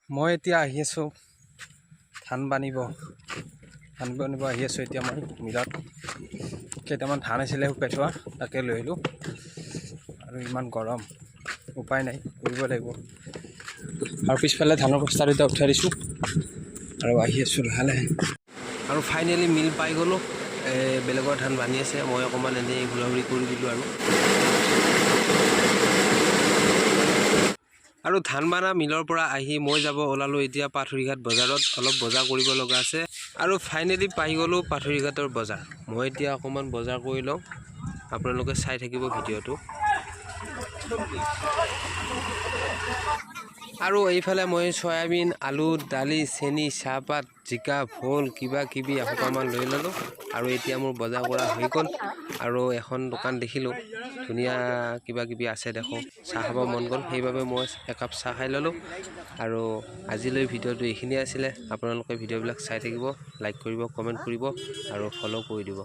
মই এতিয়া আহি আছোঁ ধান বানিব আহি আছোঁ এতিয়া মই মিলত কেইটামান ধান আছিলে শুকাই থোৱা তাকে লৈ আহিলোঁ আৰু ইমান গৰম উপায় নাই কৰিব লাগিব আৰু পিছফালে ধানৰ বস্তা দুটা উঠাই দিছোঁ আৰু আহি আছোঁ লাহে লাহে আৰু ফাইনেলি মিল পাই গ'লোঁ বেলেগৰ ধান বানি আছে মই অকণমান এনেই ঘূৰা ঘূৰি কৰি দিলোঁ আৰু ধান বানা মিলৰ পৰা আহি মই যাব ওলালোঁ এতিয়া পাথৰিঘাট বজাৰত অলপ বজাৰ কৰিব লগা আছে আৰু ফাইনেলি পাই গ'লোঁ পাথৰিঘাটৰ বজাৰ মই এতিয়া অকণমান বজাৰ কৰি লওঁ আপোনালোকে চাই থাকিব ভিডিঅ'টো আৰু এইফালে মই সয়াবিন আলু দালি চেনি চাহপাত জিকা ভোল কিবা কিবি এসোপামান লৈ ল'লোঁ আৰু এতিয়া মোৰ বজাৰ কৰা হৈ গ'ল আৰু এখন দোকান দেখিলোঁ ধুনীয়া কিবা কিবি আছে দেখোঁ চাহ খাব মন গ'ল সেইবাবে মই একাপ চাহ খাই ল'লোঁ আৰু আজিলৈ ভিডিঅ'টো এইখিনিয়ে আছিলে আপোনালোকে ভিডিঅ'বিলাক চাই থাকিব লাইক কৰিব কমেণ্ট কৰিব আৰু ফ'ল' কৰি দিব